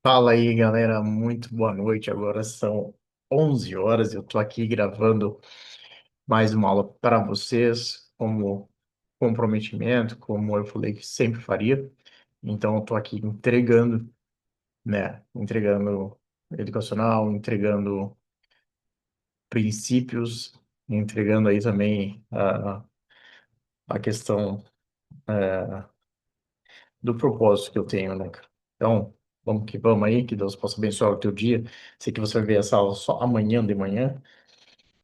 Fala aí, galera. Muito boa noite. Agora são 11 horas. Eu tô aqui gravando mais uma aula para vocês, como comprometimento, como eu falei que sempre faria. Então, eu tô aqui entregando, né? Entregando educacional, entregando princípios, entregando aí também a questão do propósito que eu tenho, né, cara? Então, vamos que vamos aí, que Deus possa abençoar o teu dia. Sei que você vai ver essa aula só amanhã de manhã,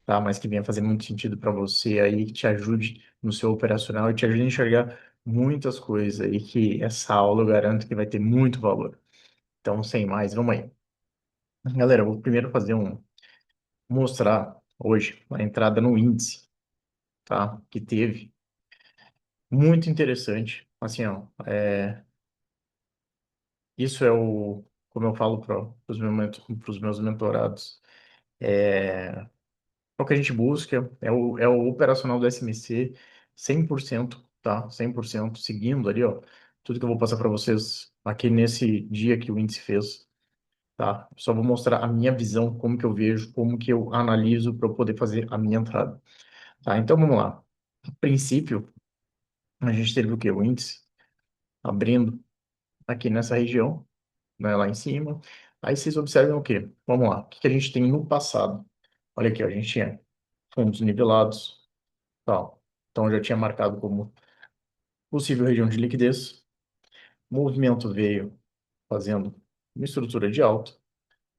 tá? Mas que venha fazer muito sentido para você aí, que te ajude no seu operacional e te ajude a enxergar muitas coisas aí, que essa aula eu garanto que vai ter muito valor. Então, sem mais, vamos aí. Galera, eu vou primeiro mostrar hoje a entrada no índice, tá? Que teve. Muito interessante. Assim, ó, isso é como eu falo para os meus mentorados, é o que a gente busca, é o operacional do SMC 100%, tá? 100% seguindo ali, ó, tudo que eu vou passar para vocês aqui nesse dia que o índice fez, tá? Só vou mostrar a minha visão, como que eu vejo, como que eu analiso para eu poder fazer a minha entrada, tá? Então vamos lá. A princípio, a gente teve o quê? O índice abrindo aqui nessa região, né, lá em cima. Aí vocês observam o quê? Vamos lá. O que que a gente tem no passado? Olha aqui, ó, a gente tinha fundos nivelados, tal. Então, eu já tinha marcado como possível região de liquidez. O movimento veio fazendo uma estrutura de alta.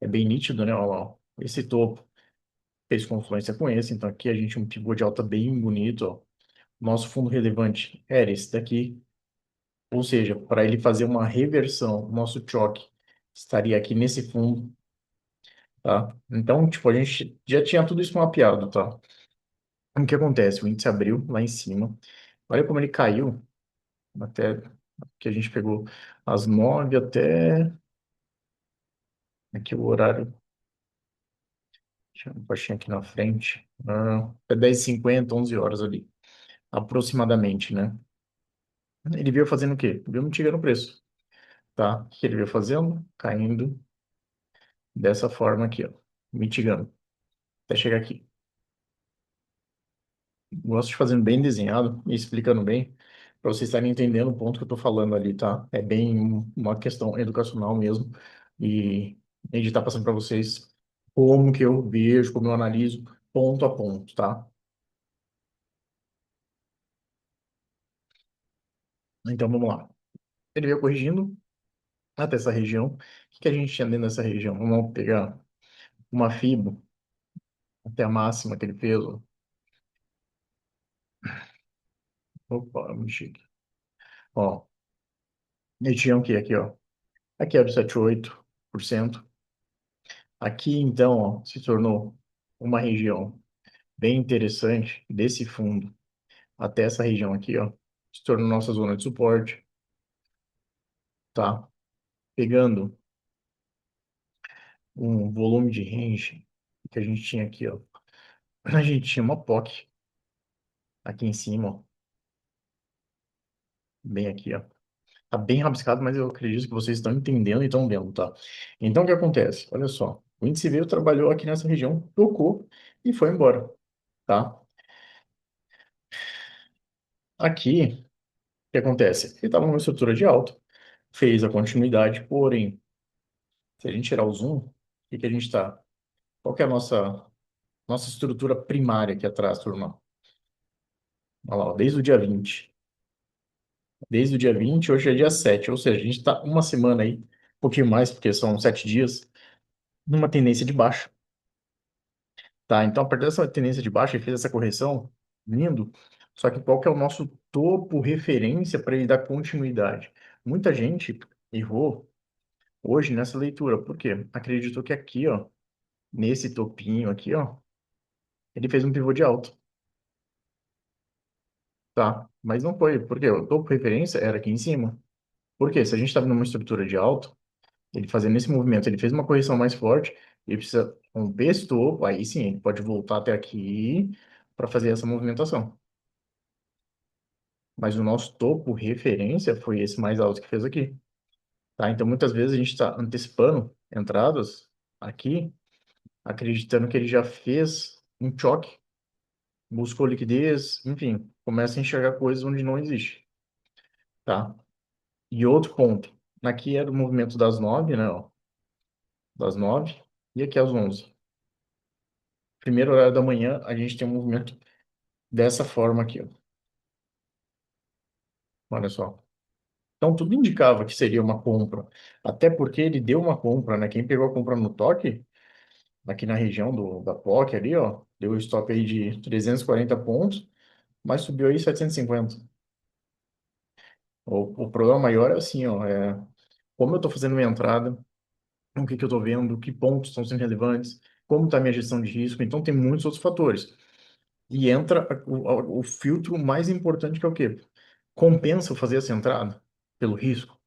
É bem nítido, né? Ó, ó, esse topo fez confluência com esse. Então, aqui a gente tem um pivô de alta bem bonito. Ó. Nosso fundo relevante era esse daqui. Ou seja, para ele fazer uma reversão, o nosso choque estaria aqui nesse fundo, tá? Então, tipo, a gente já tinha tudo isso mapeado, tá? O que acontece? O índice abriu lá em cima. Olha como ele caiu até que a gente pegou às 9 até aqui o horário, deixa eu baixar aqui na frente, é 10h50, 11 horas ali, aproximadamente, né? Ele veio fazendo o quê? Veio mitigando o preço, tá? O que ele veio fazendo? Caindo dessa forma aqui, ó, mitigando, até chegar aqui. Gosto de fazendo bem desenhado e explicando bem, para vocês estarem entendendo o ponto que eu estou falando ali, tá? É bem uma questão educacional mesmo, e a gente está passando para vocês como que eu vejo, como eu analiso, ponto a ponto, tá? Então vamos lá. Ele veio corrigindo até essa região. O que que a gente tinha dentro dessa região? Vamos pegar uma FIBO até a máxima que ele fez. Ó. Opa, mexi aqui. Ó, ele tinha o quê aqui, ó? Aqui era o 7,8%. Aqui, então, ó, se tornou uma região bem interessante desse fundo até essa região aqui, ó. Se tornou nossa zona de suporte, tá? Pegando um volume de range que a gente tinha aqui, ó. A gente tinha uma POC aqui em cima, ó, bem aqui, ó. Tá bem rabiscado, mas eu acredito que vocês estão entendendo e estão vendo, tá? Então, o que acontece? Olha só. O índice veio, trabalhou aqui nessa região, tocou e foi embora, tá? Aqui, o que acontece? Ele estava numa estrutura de alta, fez a continuidade, porém, se a gente tirar o zoom, o que que a gente está? Qual que é a nossa estrutura primária aqui atrás, turma? Olha lá, ó, desde o dia 20. Desde o dia 20, hoje é dia 7, ou seja, a gente está uma semana aí, um pouquinho mais, porque são 7 dias, numa tendência de baixa. Tá, então, a partir dessa tendência de baixa, ele fez essa correção, lindo. Só que qual que é o nosso topo referência para ele dar continuidade? Muita gente errou hoje nessa leitura. Por quê? Acreditou que aqui, ó, nesse topinho aqui, ó, ele fez um pivô de alta, tá? Mas não foi. Por quê? O topo referência era aqui em cima. Por quê? Se a gente estava numa estrutura de alta, ele fazendo esse movimento, ele fez uma correção mais forte, ele precisa romper esse topo, aí sim, ele pode voltar até aqui para fazer essa movimentação. Mas o nosso topo referência foi esse mais alto que fez aqui. tá? Então, muitas vezes a gente está antecipando entradas aqui, acreditando que ele já fez um choque, buscou liquidez, enfim, começa a enxergar coisas onde não existe, tá? E outro ponto, aqui era o movimento das 9, né, ó, das 9, e aqui às 11. Primeiro horário da manhã, a gente tem um movimento dessa forma aqui, ó. Olha só. Então, tudo indicava que seria uma compra. Até porque ele deu uma compra, né? Quem pegou a compra no toque, aqui na região da POC ali, ó, deu o stop aí de 340 pontos, mas subiu aí 750. O problema maior é assim, ó, como eu estou fazendo minha entrada, o que que eu estou vendo, que pontos estão sendo relevantes, como está a minha gestão de risco, então tem muitos outros fatores. E entra o filtro mais importante que é o quê? Compensa eu fazer essa entrada pelo risco?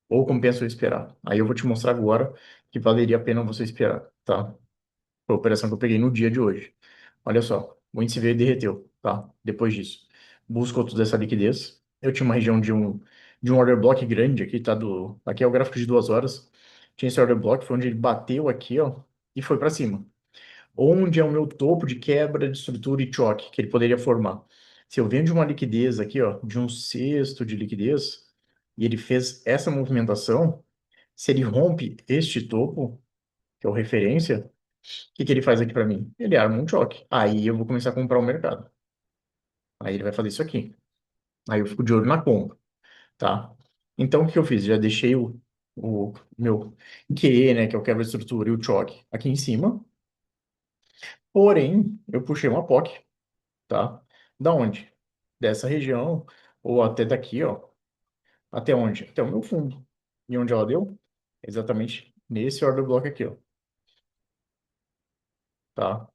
Ou compensa eu esperar? Aí eu vou te mostrar agora que valeria a pena você esperar, tá? Foi a operação que eu peguei no dia de hoje. Olha só, o índice veio e derreteu, tá? Depois disso. Buscou toda essa liquidez. Eu tinha uma região de um order block grande aqui, tá? Aqui é o gráfico de 2 horas. Tinha esse order block, foi onde ele bateu aqui, ó, e foi para cima. Onde é o meu topo de quebra de estrutura e choque que ele poderia formar? Se eu venho de uma liquidez aqui, ó, de um sexto de liquidez, e ele fez essa movimentação, se ele rompe este topo, que é o referência, o que que ele faz aqui para mim? Ele arma um choque. Aí eu vou começar a comprar o mercado. Aí ele vai fazer isso aqui. Aí eu fico de olho na compra, tá? Então o que eu fiz? Já deixei o meu QE, né, que é o quebra-estrutura e o choque aqui em cima. Porém, eu puxei uma POC, tá? Da onde? Dessa região, ou até daqui, ó. Até onde? Até o meu fundo. E onde ela deu? Exatamente nesse order block aqui, ó. Tá?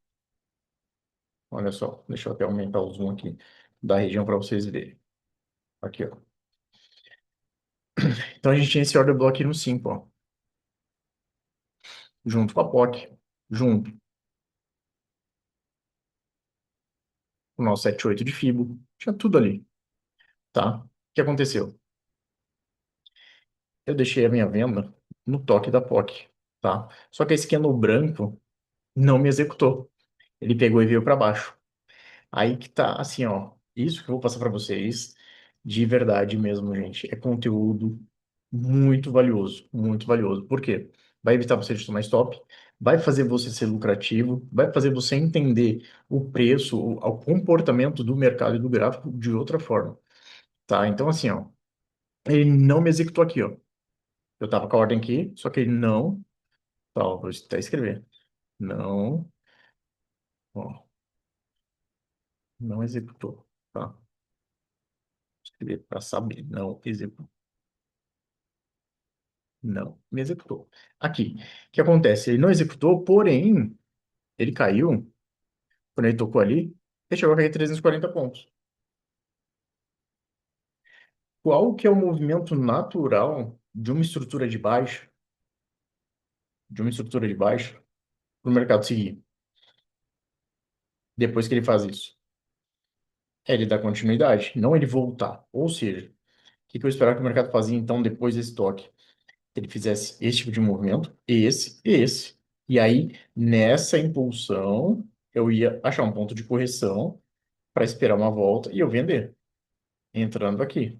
Olha só, deixa eu até aumentar o zoom aqui da região para vocês verem. Aqui, ó. Então a gente tinha esse order block no 5, ó. Junto com a POC, junto com o nosso 78 de Fibo. Tinha tudo ali, tá? O que aconteceu? Eu deixei a minha venda no toque da POC, tá? Só que esse candle branco não me executou. Ele pegou e veio para baixo. Aí que tá, assim, ó. Isso que eu vou passar para vocês, de verdade mesmo, gente, é conteúdo muito valioso, muito valioso. Por quê? Vai evitar você de tomar stop, vai fazer você ser lucrativo, vai fazer você entender o preço, o comportamento do mercado e do gráfico de outra forma, tá? Então, assim, ó, ele não me executou aqui, ó. Eu tava com a ordem aqui, só que ele não, tá, ó, vou até escrever, não, ó, não executou, tá? Escrever para saber, não executou. Não, me executou. Aqui, o que acontece? Ele não executou, porém, ele caiu, quando ele tocou ali, ele chegou a cair 340 pontos. Qual que é o movimento natural de uma estrutura de baixa, para o mercado seguir, depois que ele faz isso? É ele dar continuidade, não ele voltar. Ou seja, o que que eu esperava que o mercado fazia, então, depois desse toque? Que ele fizesse esse tipo de movimento, esse e esse. E aí, nessa impulsão, eu ia achar um ponto de correção para esperar uma volta e eu vender, entrando aqui.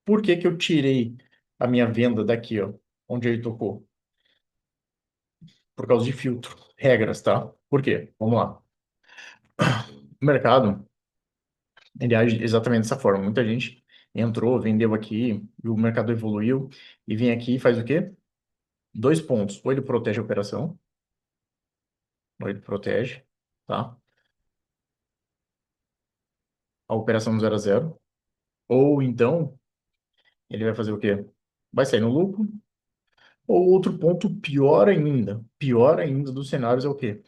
Por que que eu tirei a minha venda daqui, ó, onde ele tocou? Por causa de filtro, regras, tá? Por quê? Vamos lá. O mercado, ele age exatamente dessa forma. Muita gente entrou, vendeu aqui, e o mercado evoluiu, e vem aqui e faz o quê? Dois pontos. Ou ele protege a operação, ou ele protege, tá? A operação no 0 a 0. Ou então, ele vai fazer o quê? Vai sair no lucro. Ou outro ponto pior ainda dos cenários é o quê?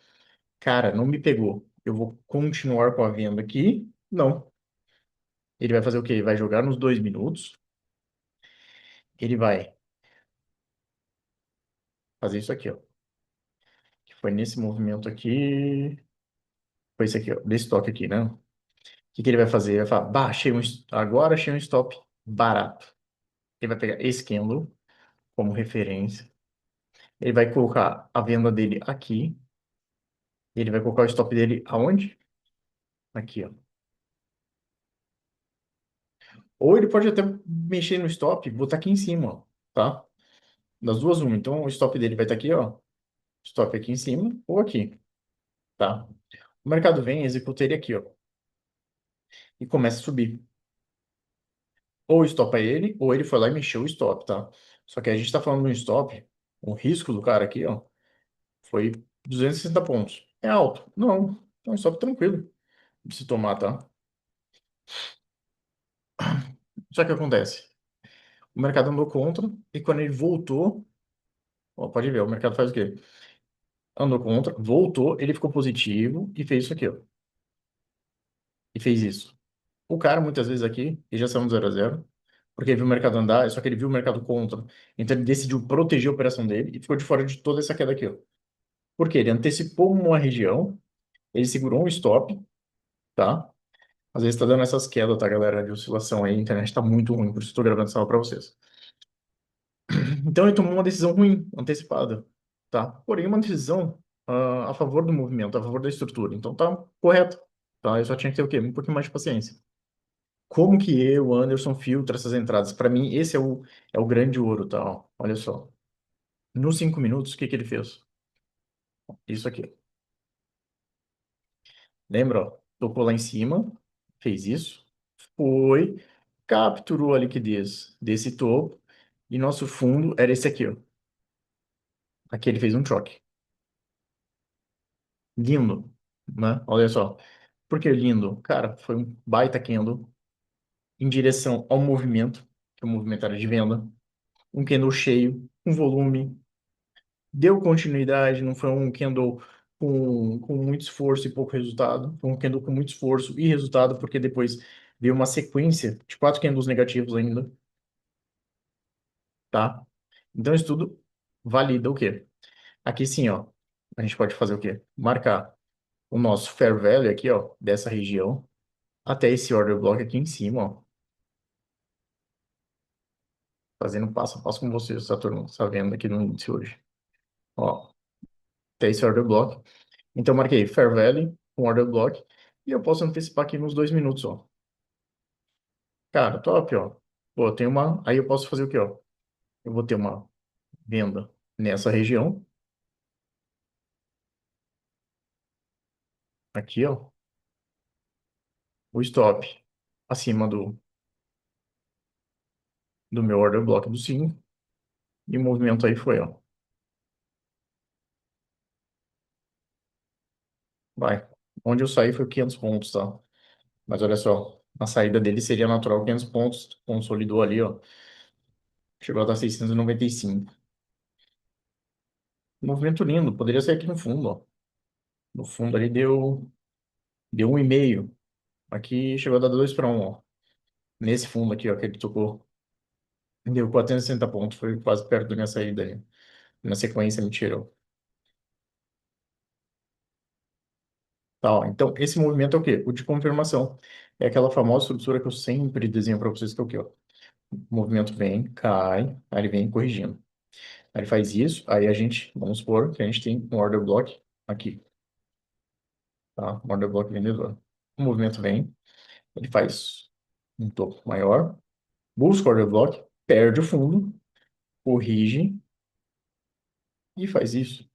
Cara, não me pegou. Eu vou continuar com a venda aqui? Não. Ele vai fazer o quê? Ele vai jogar nos 2 minutos. Ele vai fazer isso aqui, ó. Que foi nesse movimento aqui. Foi esse aqui, ó. Desse toque aqui, né? O que que ele vai fazer? Ele vai falar, bah, agora achei um stop barato. ele vai pegar esse candle como referência. Ele vai colocar a venda dele aqui. Ele vai colocar o stop dele aonde? Aqui, ó. Ou ele pode até mexer no stop, botar aqui em cima, ó, tá? Das duas, uma. Então, o stop dele vai estar aqui, ó. Stop aqui em cima ou aqui, tá? O mercado vem, executa ele aqui, ó. E começa a subir. Ou estopa ele, ou ele foi lá e mexeu o stop, tá? Só que a gente tá falando de um stop, o risco do cara aqui, ó, foi 260 pontos. É alto? Não. É um stop tranquilo de se tomar, tá? Só que acontece. O mercado andou contra, e quando ele voltou, ó, pode ver, o mercado faz o quê? Andou contra, voltou, ele ficou positivo e fez isso aqui, ó. E fez isso. O cara, muitas vezes aqui, ele já saiu no 0 a 0, porque ele viu o mercado andar, só que ele viu o mercado contra. Então ele decidiu proteger a operação dele e ficou de fora de toda essa queda aqui, ó. Porque ele antecipou uma região, ele segurou um stop, tá? Às vezes tá dando essas quedas, tá, galera, de oscilação aí, a internet tá muito ruim, por isso eu tô gravando essa aula pra vocês. Então ele tomou uma decisão ruim, antecipada, tá? Porém, uma decisão a favor do movimento, a favor da estrutura. Então tá correto, tá? Eu só tinha que ter o quê? Um pouquinho mais de paciência. Como que eu, Anderson, filtro essas entradas? Para mim, esse é o grande ouro, tá? Ó, olha só. Nos 5 minutos, o que que ele fez? Isso aqui. Lembra, ó? Tocou lá em cima, fez isso, foi, capturou a liquidez desse topo, e nosso fundo era esse aqui, ó. Aqui ele fez um choque. Lindo, né? Olha só. Por que lindo? Cara, foi um baita candle em direção ao movimento, que o movimento era de venda. Um candle cheio, um volume, deu continuidade, não foi um candle com muito esforço e pouco resultado. Foi um candle com muito esforço e resultado, porque depois veio uma sequência de 4 candles negativos ainda, tá? Então isso tudo valida o quê? Aqui sim, ó, a gente pode fazer o quê? Marcar o nosso fair value aqui, ó, dessa região, até esse order block aqui em cima, ó, fazendo passo a passo com você, Saturno, está vendo aqui no índice hoje. Ó, até esse order block. Então, eu marquei fair value, um order block, e eu posso antecipar aqui nos 2 minutos, ó. Cara, top, ó. Pô, tem uma. Aí eu posso fazer o quê, ó? Eu vou ter uma venda nessa região, aqui, ó. O stop acima do meu order block do 5. E o movimento aí foi, ó. Vai. Onde eu saí foi 500 pontos, tá? Mas olha só. A saída dele seria natural, 500 pontos. Consolidou ali, ó. Chegou a dar 695. Movimento lindo. Poderia ser aqui no fundo, ó. No fundo ali deu 1,5. Aqui chegou a dar 2 para 1, ó. Nesse fundo aqui, ó, que ele tocou. Deu 460 pontos. Foi quase perto da minha saída ali. Na sequência, me tirou. Tá, ó. Então, esse movimento é o quê? O de confirmação. É aquela famosa estrutura que eu sempre desenho para vocês, que é o quê, ó? O movimento vem, cai, aí ele vem corrigindo. Aí ele faz isso, aí a gente, vamos supor que a gente tem um order block aqui, tá? Um order block vendedor. O movimento vem, ele faz um topo maior, busca o order block, perde o fundo, corrige e faz isso.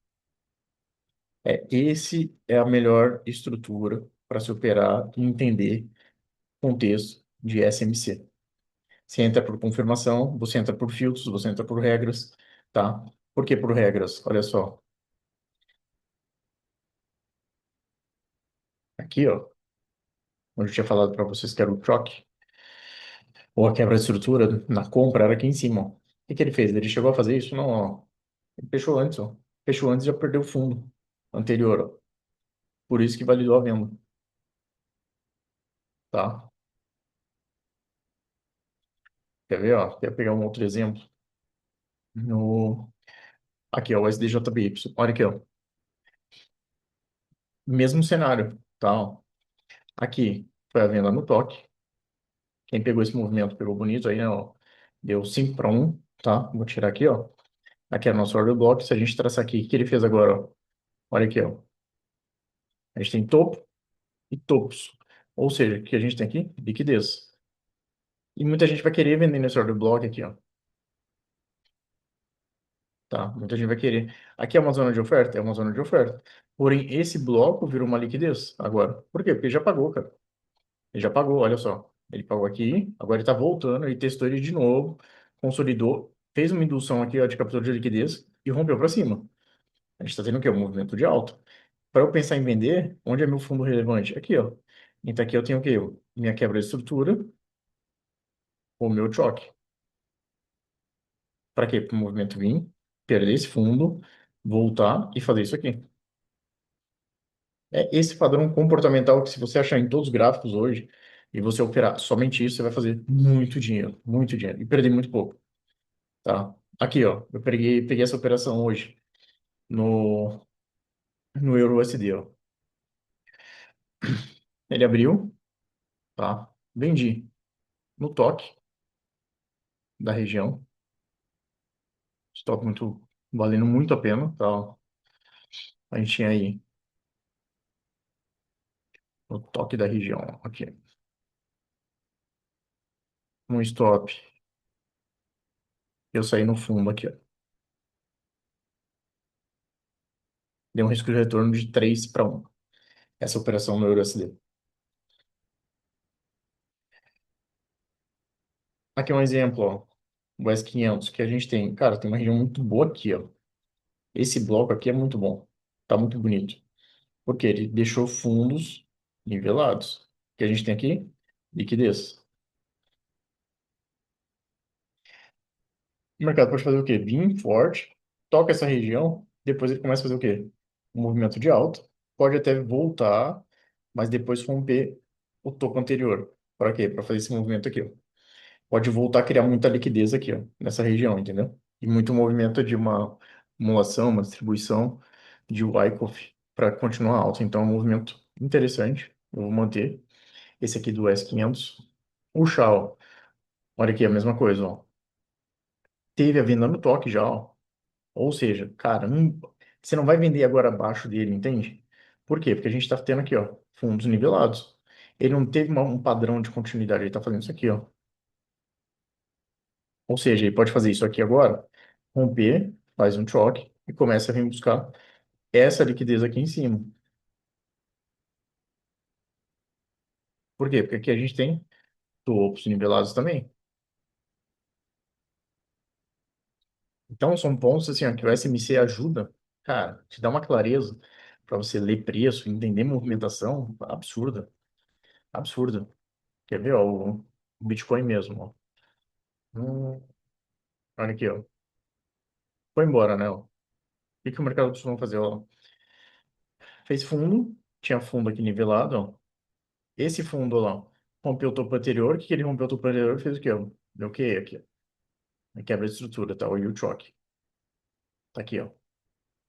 Esse é a melhor estrutura para se operar e entender contexto de SMC. Você entra por confirmação, você entra por filtros, você entra por regras, tá? Por que por regras? Olha só, aqui, ó, onde eu tinha falado para vocês que era o choque, ou a quebra de estrutura na compra era aqui em cima, ó. O que que ele fez? Ele chegou a fazer isso? Não, ó. Ele fechou antes, ó. Fechou antes e já perdeu o fundo anterior, ó. Por isso que validou a venda, tá? Quer ver, ó? Quer pegar um outro exemplo? No... Aqui, ó, o SDJBY. Olha aqui, ó. Mesmo cenário, tá? Ó. Aqui foi a venda no toque. Quem pegou esse movimento pegou bonito aí, né? Ó. Deu 5 para um, tá? Vou tirar aqui, ó. Aqui é o nosso order block. Se a gente traçar aqui, o que ele fez agora, ó? Olha aqui, ó. A gente tem topo e topos. Ou seja, o que a gente tem aqui? Liquidez. E muita gente vai querer vender nesse order block aqui, ó. Tá? Muita gente vai querer. Aqui é uma zona de oferta? É uma zona de oferta. Porém, esse bloco virou uma liquidez agora. Por quê? Porque ele já pagou, cara. Ele já pagou, olha só. Ele pagou aqui, agora ele tá voltando, ele testou ele de novo, consolidou, fez uma indução aqui, ó, de captura de liquidez e rompeu para cima. A gente tá tendo o quê? Um movimento de alta. Para eu pensar em vender, onde é meu fundo relevante? Aqui, ó. Então aqui eu tenho o quê? Minha quebra de estrutura, o meu choque. Para quê? Para o movimento vir, perder esse fundo, voltar e fazer isso aqui. É esse padrão comportamental que se você achar em todos os gráficos hoje e você operar somente isso, você vai fazer muito dinheiro e perder muito pouco, tá? Aqui, ó, eu peguei essa operação hoje no, no Euro USD, ó. Ele abriu, tá? Vendi no toque da região, estoque muito, valendo muito a pena, tá? A gente tinha aí no toque da região, ó, aqui, um stop, eu saí no fundo aqui, ó. Deu um risco de retorno de 3 para 1, essa operação no Euro USD. Aqui é um exemplo, ó, o S500 que a gente tem. Cara, tem uma região muito boa aqui, ó. Esse bloco aqui é muito bom. Tá muito bonito. Porque ele deixou fundos nivelados. O que a gente tem aqui? Liquidez. O mercado pode fazer o quê? Vir forte, toca essa região, depois ele começa a fazer o quê? Um movimento de alta. Pode até voltar, mas depois romper o topo anterior. Para quê? Para fazer esse movimento aqui, ó. Pode voltar a criar muita liquidez aqui, ó, nessa região, entendeu? E muito movimento de uma acumulação, uma distribuição de Wyckoff para continuar alto. Então, é um movimento interessante. Eu vou manter esse aqui do S500. O Shao, olha aqui, a mesma coisa, ó. Teve a venda no toque já, ó. Ou seja, cara, você não vai vender agora abaixo dele, entende? Por quê? Porque a gente está tendo aqui, ó, fundos nivelados. Ele não teve um padrão de continuidade, ele está fazendo isso aqui, ó. Ou seja, ele pode fazer isso aqui agora, romper, faz um choque e começa a vir buscar essa liquidez aqui em cima. Por quê? Porque aqui a gente tem topos nivelados também. Então, são pontos assim, ó, que o SMC ajuda, cara, te dá uma clareza para você ler preço, entender movimentação absurda, absurda. Quer ver, ó, o Bitcoin mesmo, ó. Olha aqui, ó. Foi embora, né? Ó. O que que o mercado costuma fazer? Ó? Fez fundo, tinha fundo aqui nivelado, ó. Esse fundo lá rompeu o topo anterior. O que que ele rompeu o topo anterior? Fez o quê? Ó? Deu o quê aqui? A quebra de estrutura, tá? O yield shock. Tá aqui, ó.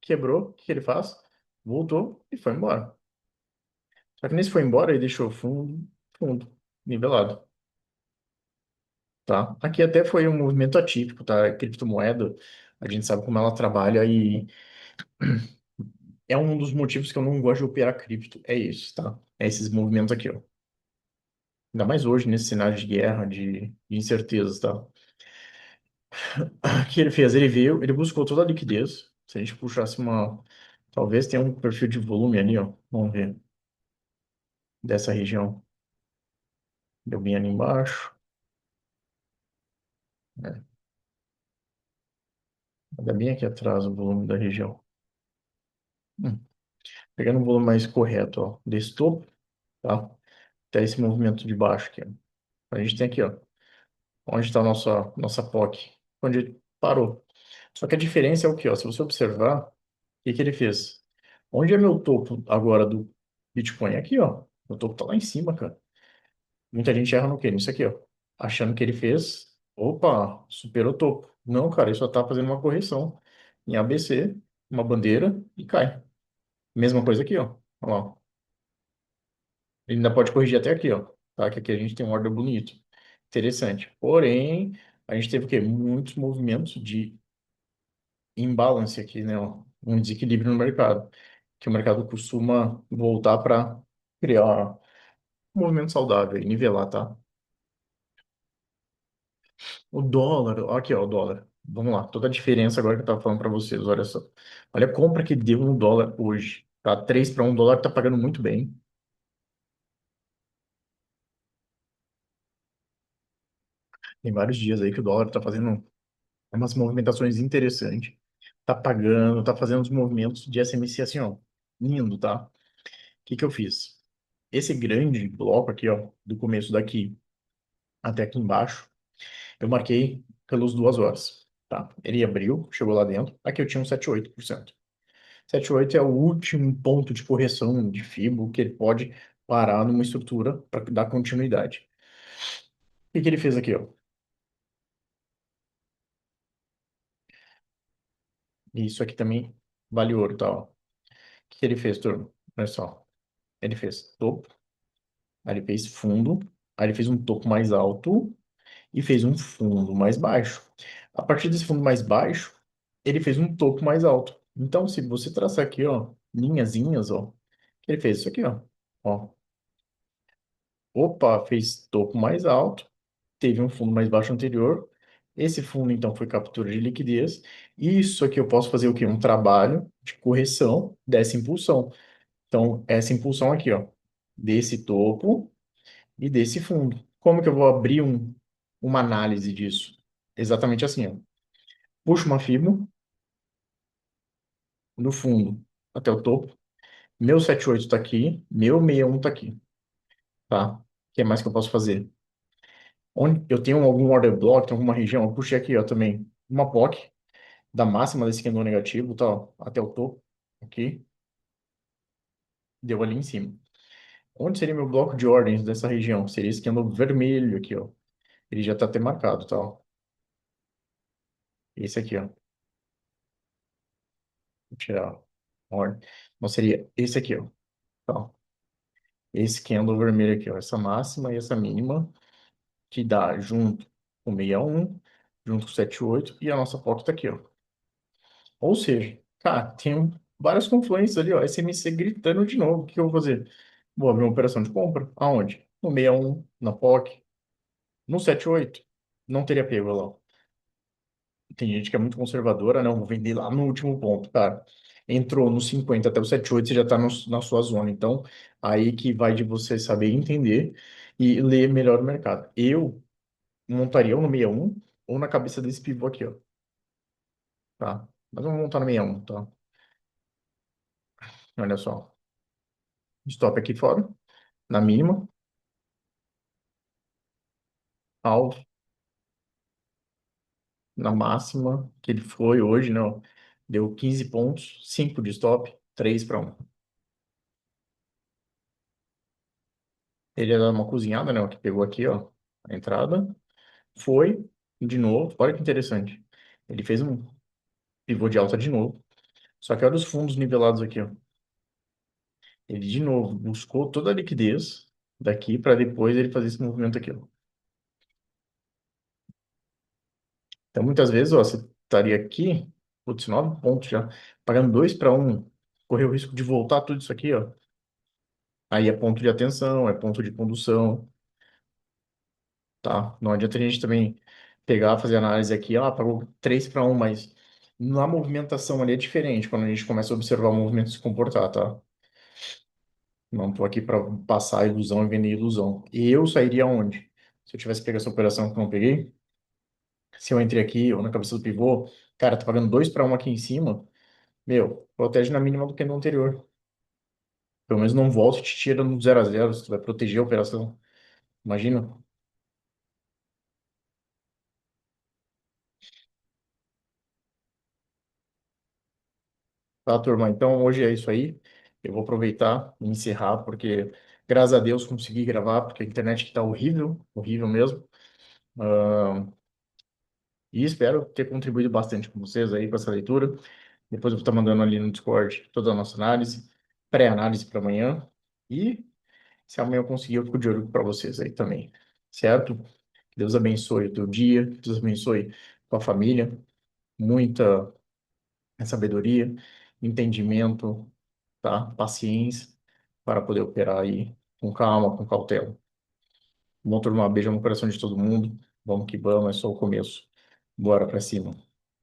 Quebrou. O que que ele faz? Voltou e foi embora. Só que nesse foi embora, ele deixou fundo, nivelado, tá? Aqui até foi um movimento atípico, tá? A criptomoeda, a gente sabe como ela trabalha e é um dos motivos que eu não gosto de operar cripto. É isso, tá? É esses movimentos aqui, ó. Ainda mais hoje, nesse cenário de guerra, de incertezas, tá? O que ele fez? Ele veio, ele buscou toda a liquidez. Se a gente puxasse uma. Talvez tenha um perfil de volume ali, ó. Vamos ver. Dessa região. Deu bem ali embaixo. Né? Ainda bem aqui atrás o volume da região. Hum. Pegando um volume mais correto, ó. Desse topo, tá? Até esse movimento de baixo aqui, ó. A gente tem aqui, ó. Onde está a nossa POC? Onde ele parou. Só que a diferença é o que, ó? Se você observar, o que que ele fez? Onde é meu topo agora do Bitcoin? Aqui, ó. Meu topo tá lá em cima, cara. Muita gente erra no quê? Nisso aqui, ó. Achando que ele fez, opa, superou o topo. Não, cara, ele só tá fazendo uma correção em ABC, uma bandeira e cai. Mesma coisa aqui, ó. Olha lá, ó. Ele ainda pode corrigir até aqui, ó. Tá? Que aqui a gente tem um order bonito. Interessante. Porém, a gente teve o quê? Muitos movimentos de imbalance aqui, né? Um desequilíbrio no mercado, que o mercado costuma voltar para criar um movimento saudável e nivelar, tá? O dólar, aqui, ó, o dólar. Vamos lá, toda a diferença agora que eu tava falando para vocês, olha só. Olha a compra que deu no dólar hoje, tá? 3 para 1 dólar tá pagando muito bem. Tem vários dias aí que o dólar tá fazendo umas movimentações interessantes. Tá pagando, tá fazendo os movimentos de SMC assim, ó, lindo, tá? O que que eu fiz? Esse grande bloco aqui, ó, do começo daqui até aqui embaixo, eu marquei pelas 2 horas, tá? Ele abriu, chegou lá dentro, aqui eu tinha um 7,8%. 7,8 é o último ponto de correção de FIBO que ele pode parar numa estrutura para dar continuidade. O que que ele fez aqui, ó? Isso aqui também vale ouro, tá? Ó. O que que ele fez, turma? Olha só. Ele fez topo, aí ele fez fundo, aí ele fez um topo mais alto e fez um fundo mais baixo. A partir desse fundo mais baixo, ele fez um topo mais alto. Então, se você traçar aqui, ó, linhazinhas, ó, ele fez isso aqui, ó. Ó. Opa, fez topo mais alto, teve um fundo mais baixo anterior. Esse fundo, então, foi captura de liquidez. Isso aqui eu posso fazer o quê? Um trabalho de correção dessa impulsão. Então, essa impulsão aqui, ó, desse topo e desse fundo. Como que eu vou abrir uma análise disso? Exatamente assim, ó. Puxo uma fibra no fundo até o topo. Meu 78 está aqui, meu 61 está aqui, tá? O que mais que eu posso fazer? Onde eu tenho algum order block, tem alguma região, eu puxei aqui, ó, também uma POC da máxima desse candle negativo, tá, ó, até o topo, aqui, deu ali em cima. Onde seria meu bloco de ordens dessa região? Seria esse candle vermelho aqui, ó. Ele já está até marcado, tá, ó. Esse aqui, ó. Vou tirar a ordem. Então seria esse aqui, ó. Tá. Esse candle vermelho aqui, ó. Essa máxima e essa mínima, que dá junto com 61, junto com 78, e a nossa foto tá aqui, ó. Ou seja, cara, tem várias confluências ali, ó. SMC gritando de novo. O que eu vou fazer? Vou abrir uma operação de compra. Aonde? No 61, na POC, no 78. Não teria pego lá. Tem gente que é muito conservadora, não, vou vender lá no último ponto, cara. Entrou no 50 até o 78, você já está na sua zona. Então, aí que vai de você saber entender e ler melhor o mercado. Eu montaria ou no 61 ou na cabeça desse pivô aqui, ó, tá? Mas vamos montar no 61, tá? Olha só. Stop aqui fora, na mínima, alvo, na máxima, que ele foi hoje, não. Deu 15 pontos, 5 de stop, 3 para um. Ele ia dar uma cozinhada, né? O que pegou aqui, ó, a entrada. Foi de novo, olha que interessante. Ele fez um pivô de alta de novo. Só que olha os fundos nivelados aqui, ó. Ele de novo buscou toda a liquidez daqui para depois ele fazer esse movimento aqui, ó. Então muitas vezes, ó, você estaria aqui, putz, 9 pontos já, pagando 2 para um, correu o risco de voltar tudo isso aqui, ó. Aí é ponto de atenção, é ponto de condução, tá? Não adianta a gente também pegar, fazer análise aqui, ah, pagou 3 para um, mas na movimentação ali é diferente quando a gente começa a observar o movimento se comportar, tá? Não tô aqui para passar ilusão e vender ilusão. E eu sairia onde? Se eu tivesse pego essa operação que eu não peguei, se eu entrei aqui ou na cabeça do pivô, cara, tá pagando 2 para um aqui em cima, meu, protege na mínima do candle anterior. Pelo menos não volta e te tira no 0 a 0, você vai proteger a operação. Imagina. Tá, turma? Então hoje é isso aí. Eu vou aproveitar e encerrar, porque graças a Deus consegui gravar, porque a internet que tá horrível, horrível mesmo. Ah, e espero ter contribuído bastante com vocês aí com essa leitura. Depois eu vou estar mandando ali no Discord toda a nossa análise, pré-análise para amanhã. E se amanhã eu conseguir, eu fico de olho para vocês aí também. Certo? Que Deus abençoe o teu dia, que Deus abençoe tua família, muita sabedoria, entendimento, tá? Paciência para poder operar aí com calma, com cautela. Bom, turma, beijo no coração de todo mundo. Vamos que vamos, é só o começo. Bora pra cima.